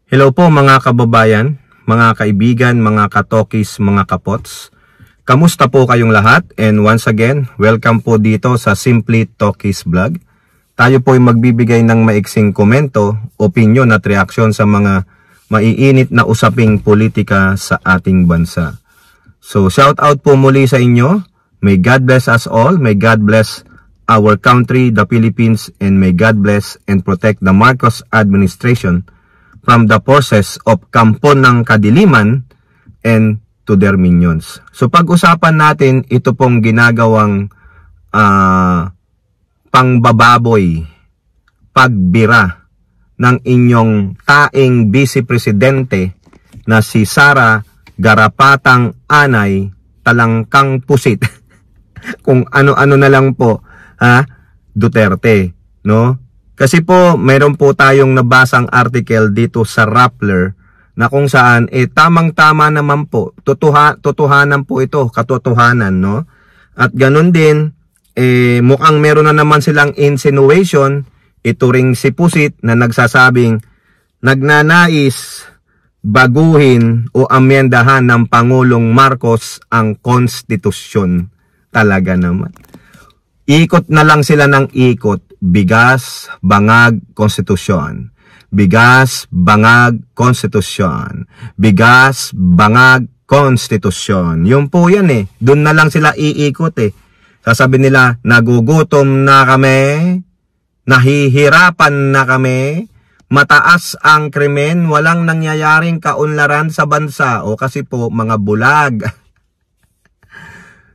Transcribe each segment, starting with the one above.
Hello po mga kababayan, mga kaibigan, mga katokis, mga kapots. Kamusta po kayong lahat? And once again, welcome po dito sa Simply Talkies Vlog. Tayo po ay magbibigay ng maiksing komento, opinion at reaksyon sa mga maiinit na usaping politika sa ating bansa. So shout out po muli sa inyo. May God bless us all. May God bless our country, the Philippines, and may God bless and protect the Marcos administration from the forces of Kampon ng Kadiliman and to their minions. So pag-usapan natin ito pong ginagawang pangbababoy, pagbira ng inyong taing Vice Presidente na si Sara Garapatang Anay Talangkang Pusit. Kung ano-ano na lang po, Duterte, no? Kasi po, mayroon po tayong nabasang article dito sa Rappler na kung saan, tamang-tama naman po, totohanan po ito, katotohanan, no? At ganun din, mukhang meron na naman silang insinuation, ito ring si Pusit na nagsasabing, nagnanais baguhin o amyendahan ng Pangulong Marcos ang konstitusyon. Talaga naman. Ikot na lang sila ng ikot. Bigas, bangag, konstitusyon. Bigas, bangag, konstitusyon. Bigas, bangag, konstitusyon. Yun po yan eh. Doon na lang sila iikot eh. Sasabi nila, nagugutom na kami, nahihirapan na kami, mataas ang krimen, walang nangyayaring kaunlaran sa bansa. O kasi po, mga bulag.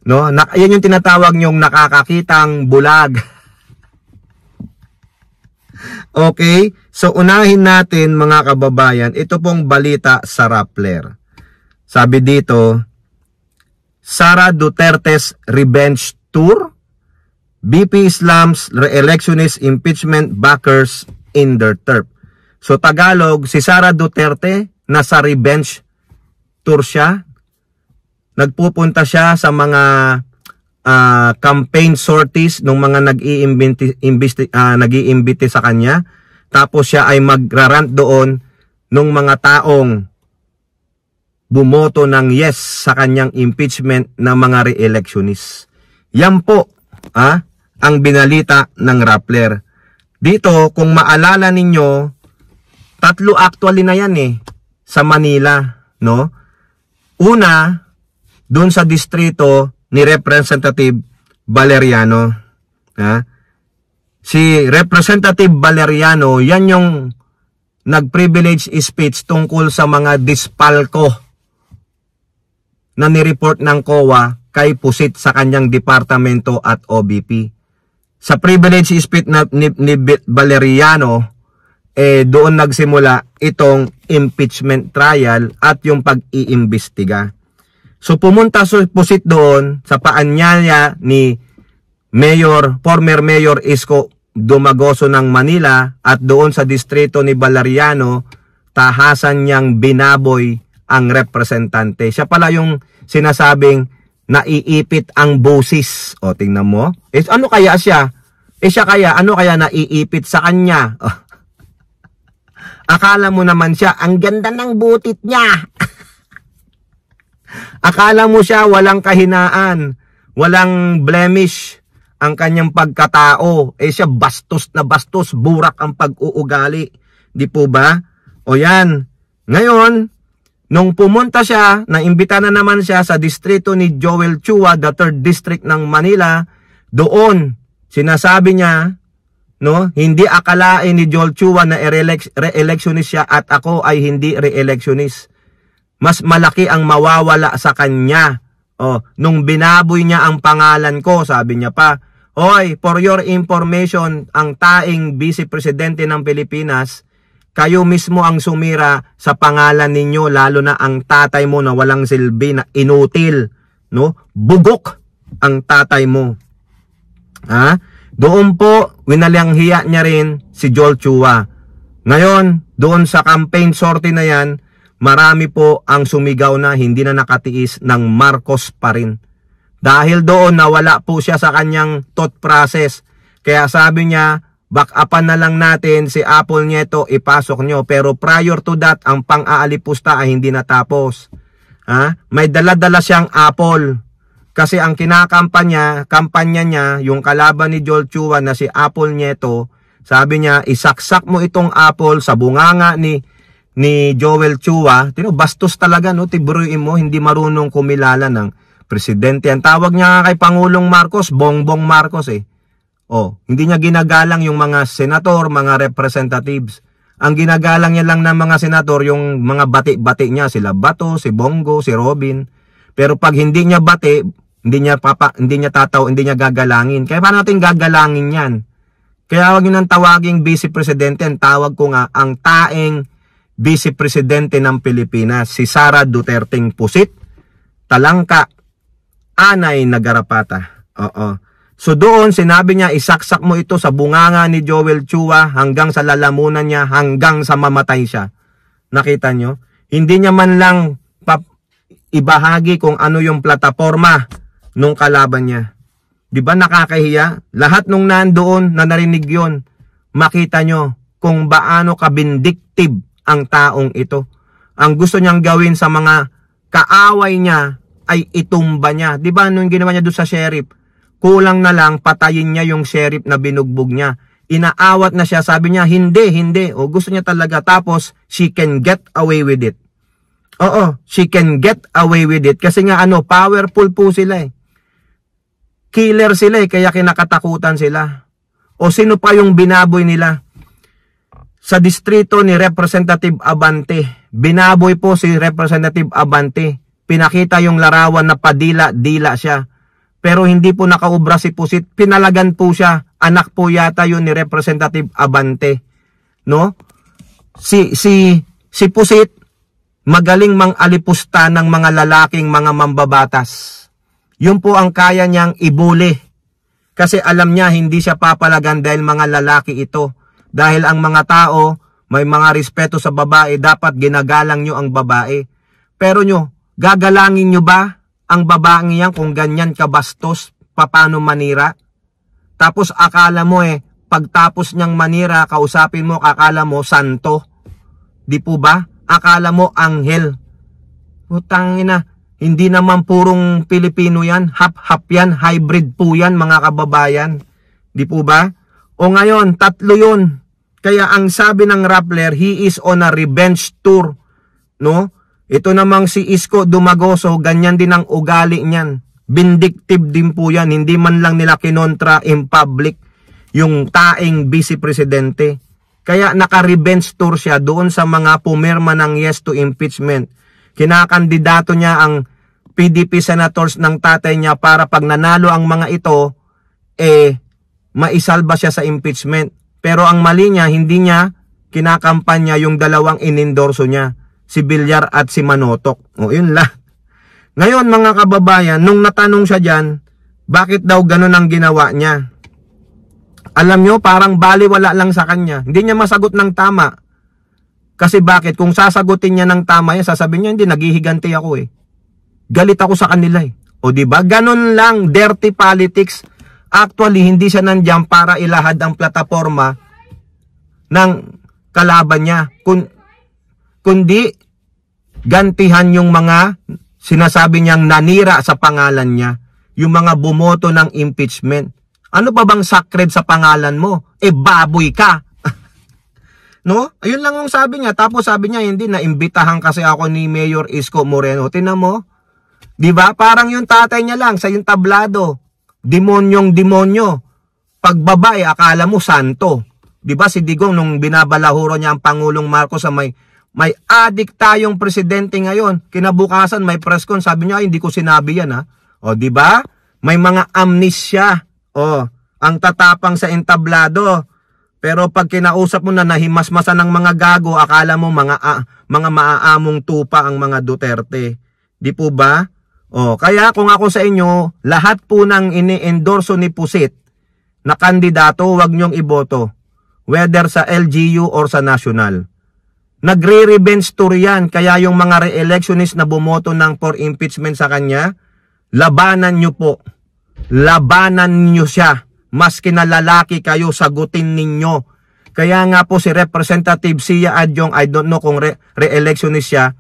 No? Yan yung tinatawag nyong nakakakitang bulag. Okay, so unahin natin mga kababayan, ito pong balita sa Rappler. Sabi dito, Sara Duterte's Revenge Tour, BP slams re-electionist impeachment backers in their turf. So Tagalog, si Sara Duterte nasa revenge tour siya. Nagpupunta siya sa mga campaign sorties ng mga nag-iimbite sa kanya. Tapos siya ay magrarant doon ng mga taong bumoto ng yes sa kanyang impeachment ng mga re-electionists. Yan po ang binalita ng Rappler. Dito, kung maalala ninyo, tatlo actually na yan sa Manila, no? Una, doon sa distrito ni Representative Valeriano. Si Representative Valeriano, yan yung nag-privilege speech tungkol sa mga dispalko na nireport ng COA kay Pusit sa kanyang departamento at OBP. Sa privilege speech ni Valeriano, doon nagsimula itong impeachment trial at yung pag-iimbestiga. So pumunta si Pusit doon sa paanyaya ni former Mayor Isko Dumagoso ng Manila at doon sa distrito ni Valeriano, tahasan niyang binaboy ang representante. Siya pala yung sinasabing naiipit ang boses. O tingnan mo. Ano kaya siya? Ano kaya naiipit sa kanya? Akala mo naman siya, ang ganda ng butit niya. Akala mo siya walang kahinaan, walang blemish ang kanyang pagkatao. Siya bastos na bastos, burak ang pag-uugali. Di po ba? O yan. Ngayon, nung pumunta siya, naimbita na naman siya sa distrito ni Joel Chua, the 3rd District ng Manila. Doon, sinasabi niya, no, hindi akalain ni Joel Chua na re-electionist siya at ako ay hindi re-electionist. Mas malaki ang mawawala sa kanya. Nung binaboy niya ang pangalan ko, sabi niya pa, hoy, for your information, ang taing Vice Presidente ng Pilipinas, kayo mismo ang sumira sa pangalan ninyo, lalo na ang tatay mo na walang silbi, na inutil, no? Bugok ang tatay mo. Doon po, winalang hiya niya rin si Joel Chua. Ngayon, doon sa campaign sortie na yan, marami po ang sumigaw na hindi na nakatiis ng Marcos pa rin. Dahil doon nawala po siya sa kanyang thought process. Kaya sabi niya, back upan na lang natin si Apple Nieto, ipasok nyo. Pero prior to that, ang pang-aalipusta ay hindi natapos. May dala-dala siyang Apple. Kasi ang kampanya niya, yung kalaban ni Joel Chua na si Apple Nieto, sabi niya, isaksak mo itong Apple sa bunganga ni Joel Chua. Bastos talaga, no? Tiburuin mo, hindi marunong kumilala ng presidente. Ang tawag niya kay Pangulong Marcos, Bongbong Marcos eh. Hindi niya ginagalang yung mga senator, mga representatives. Ang ginagalang niya lang ng mga senator, yung mga bati-bati niya, sila Bato, si Bongo, si Robin. Pero pag hindi niya bati, hindi niya gagalangin. Kaya paano natin gagalangin yan? Kaya wag niyo nang tawaging vice presidente, ang tawag ko nga ang taeng vice presidente ng Pilipinas, si Sara Duterte Pusit, Talangka, Anay na Garapata. So doon sinabi niya, isaksak mo ito sa bunganga ni Joel Chua hanggang sa lalamunan niya, hanggang sa mamatay siya. Nakita nyo? Hindi niya man lang ibahagi kung ano yung plataforma nung kalaban niya. Di ba nakakahiya? Lahat nung nandoon na narinig yon, makita nyo kung baano kabindictive ang taong ito. Ang gusto niyang gawin sa mga kaaway niya ay itumba niya. Di ba nung ginawa niya doon sa sheriff? Kulang na lang patayin niya yung sheriff na binugbog niya. Inaawat na siya, sabi niya, hindi. Gusto niya talaga. Tapos, she can get away with it. She can get away with it. Kasi nga powerful po sila eh. Killer sila eh, kaya kinakatakutan sila. Sino pa yung binaboy nila? Sa distrito ni Representative Abante, binaboy po si Representative Abante. Pinakita yung larawan na padila-dila siya. Pero hindi po nakaubra si Pusit. Pinalagan po siya. Anak po yata yun ni Representative Abante. No? Si Pusit, magaling mang-alipusta ng mga lalaking mga mambabatas. Yun po ang kaya niyang ibuli. Kasi alam niya hindi siya papalagan dahil mga lalaki ito. Dahil ang mga tao may mga respeto sa babae, dapat ginagalang nyo ang babae. Pero gagalangin nyo ba ang babaeng yan kung ganyan kabastos, paano manira? Tapos akala mo pagtapos niyang manira, kausapin mo, akala mo santo. Di po ba? Akala mo anghel. Utangina. Hindi naman purong Pilipino yan, hap-hap yan, hybrid po yan mga kababayan. Di po ba? Ngayon, 3 yun. Kaya ang sabi ng Rappler, he is on a revenge tour. No? Ito namang si Isko Dumagoso, ganyan din ang ugali niyan. Vindictive din po yan, hindi man lang nila kinontra in public yung taeng vice presidente. Kaya naka-revenge tour siya doon sa mga pumirma ng yes to impeachment. Kinakandidato niya ang PDP senators ng tatay niya para pag nanalo ang mga ito, maisalba siya sa impeachment. Pero ang mali niya, hindi niya kinakampanya yung dalawang inendorso niya, si Villar at si Manotok. Yun lang. Ngayon mga kababayan, nung natanong siya dyan, bakit daw ganun ang ginawa niya? Alam nyo, parang baliwala lang sa kanya. Hindi niya masagot ng tama. Kasi bakit? Kung sasagutin niya ng tama yan, sasabihin niya, hindi, naghihiganti ako eh. Galit ako sa kanila eh. Diba? Ganun lang, dirty politics. Actually, hindi siya nandiyan para ilahad ang plataforma ng kalaban niya. Kundi, gantihan yung mga sinasabi niyang nanira sa pangalan niya. Yung mga bumoto ng impeachment. Ano pa bang sacred sa pangalan mo? Baboy ka. No? Ayun lang ang sabi niya. Tapos sabi niya, hindi, naimbitahan kasi ako ni Mayor Isko Moreno. Tingnan mo. Diba? Parang yung tatay niya lang sa yung tablado. Demonyong demonyo. Pag babae, akala mo santo. Diba si Digong nung binabalahuro niya ang Pangulong Marcos sa may adik tayong presidente ngayon. Kinabukasan may press con, sabi niya, hindi ko sinabi yan ha. Diba? May mga amnesia. Ang tatapang sa entablado. Pero pag kinausap mo na nahimasmasan ng mga gago, akala mo mga maaamong tupa ang mga Duterte. Di po ba? Kaya kung ako sa inyo, lahat po ng ini-endorso ni Pusit na kandidato, wag nyong iboto. Whether sa LGU or sa national. Nagre-revenge tour yan. Kaya yung mga re-electionist na bumoto ng for impeachment sa kanya, labanan nyo po. Labanan nyo siya. maski na lalaki kayo, sagutin ninyo. Kaya nga po si Representative Sia Adyong, I don't know kung re-electionist siya,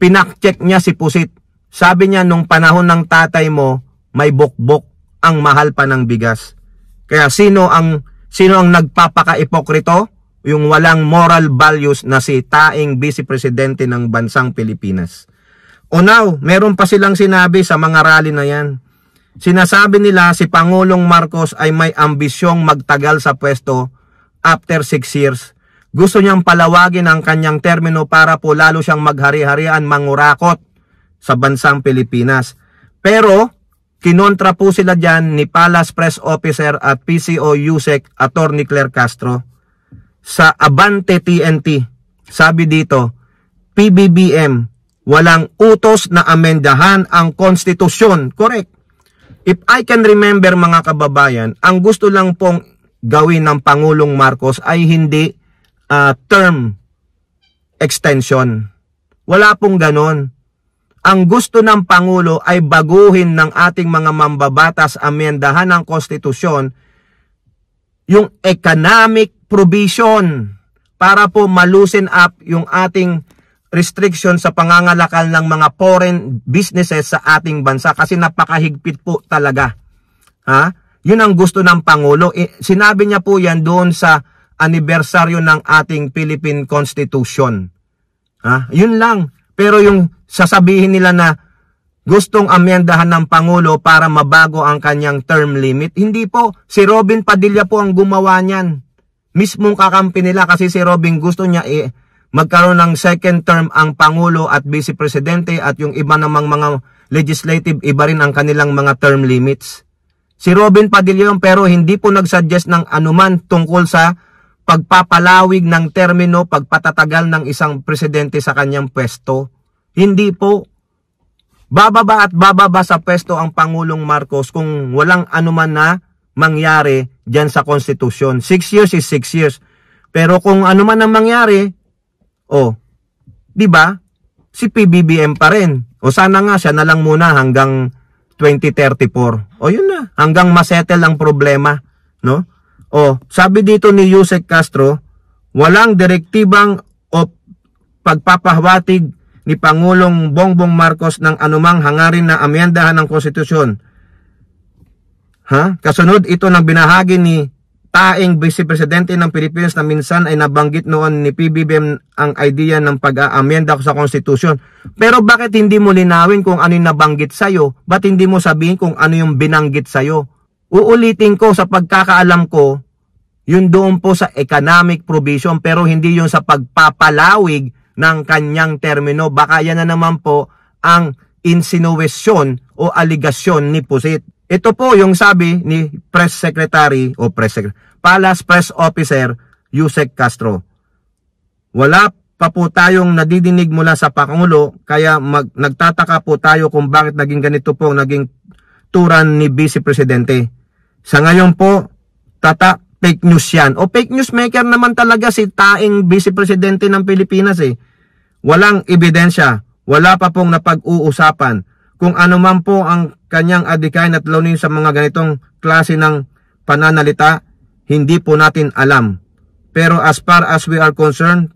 pinak-check niya si Pusit. Sabi niya, nung panahon ng tatay mo, may bokbok, ang mahal pa ng bigas. Kaya sino ang nagpapaka-ipokrito? Yung walang moral values na si taing Vice Presidente ng bansang Pilipinas. O now, meron pa silang sinabi sa mga rally na yan. Sinasabi nila si Pangulong Marcos ay may ambisyong magtagal sa pwesto after 6 years. Gusto niyang palawagin ang kanyang termino para po lalo siyang maghari-harian, mangurakot sa bansang Pilipinas. Pero, kinontra po sila dyan ni Palace Press Officer at PCO USEC Attorney Claire Castro. Sa Abante TNT, sabi dito, PBBM, walang utos na amendahan ang konstitusyon. Correct. If I can remember mga kababayan, ang gusto lang pong gawin ng Pangulong Marcos ay hindi term extension. Wala pong ganon. Ang gusto ng Pangulo ay baguhin ng ating mga mambabatas, amendahan ng konstitusyon, yung economic provision para po malusin up yung ating restriction sa pangangalakal ng mga foreign businesses sa ating bansa kasi napakahigpit po talaga. Yun ang gusto ng Pangulo. Sinabi niya po yan doon sa anibersaryo ng ating Philippine Constitution. Yun lang. Pero yung sasabihin nila na gustong amendahan ng Pangulo para mabago ang kanyang term limit, hindi po. Si Robin Padilla po ang gumawa niyan. Mismong kakampi nila kasi si Robin gusto niya magkaroon ng second term ang Pangulo at Vice Presidente at yung iba namang mga legislative, iba rin ang kanilang mga term limits. Si Robin Padilla yun, pero hindi po nagsuggest ng anuman tungkol sa pagpapalawig ng termino, pagpatatagal ng isang presidente sa kanyang pwesto. Hindi po. Bababa at bababa sa pwesto ang Pangulong Marcos kung walang anuman na mangyari dyan sa konstitusyon. 6 years is 6 years. Pero kung anuman ang mangyari, di ba? Si PBBM pa rin. O sana nga siya na lang muna hanggang 2034. O yun na, hanggang masettle ang problema, no? Sabi dito ni Yusek Castro, walang direktibang o pagpapahawatig ni Pangulong Bongbong Marcos ng anumang hangarin na amendahan ng konstitusyon. Kasunod ito ng binahagi ni taing Vice Presidente ng Pilipinas na minsan ay nabanggit noon ni PBBM ang idea ng pag-aamenda sa konstitusyon. Pero bakit hindi mo linawin kung ano yung nabanggit sa'yo? Ba't hindi mo sabihin kung ano yung binanggit sa'yo? Uulitin ko sa pagkakaalam ko, yun doon po sa economic provision pero hindi yun sa pagpapalawig ng kanyang termino. Baka yan na naman po ang insinuasyon o aligasyon ni Pusit. Ito po yung sabi ni Press Secretary o Palace Press Officer Yusek Castro. Wala pa po tayong nadidinig mula sa Pangulo kaya nagtataka po tayo kung bakit naging ganito po naging turan ni Vice Presidente. Sa ngayon po, fake news yan. O fake news maker naman talaga si taing Vice Presidente ng Pilipinas Walang ebidensya, wala pa pong napag-uusapan. Kung ano man po ang kanyang adikain at launin sa mga ganitong klase ng pananalita, hindi po natin alam. Pero as far as we are concerned,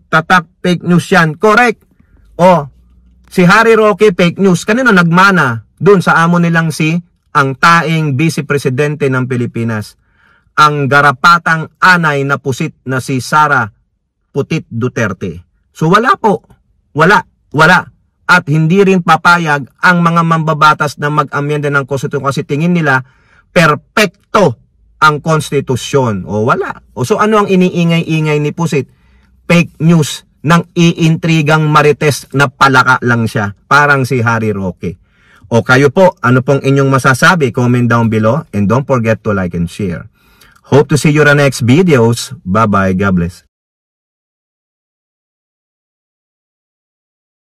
fake news yan. Correct! Si Harry Roque fake news. Kanino nagmana? Doon sa amo nilang ang taing Vice Presidente ng Pilipinas. Ang garapatang anay na pusit na si Sara Putit Duterte. So wala po. Wala. At hindi rin papayag ang mga mambabatas na mag-amyenda ng konstitusyon kasi tingin nila perpekto ang konstitusyon. Wala. So ano ang iniingay-ingay ni Pusit? Fake news ng iintrigang marites na palaka lang siya. Parang si Harry Roque. Kayo po, ano pong inyong masasabi? Comment down below and don't forget to like and share. Hope to see you in the next videos. Bye-bye. God bless.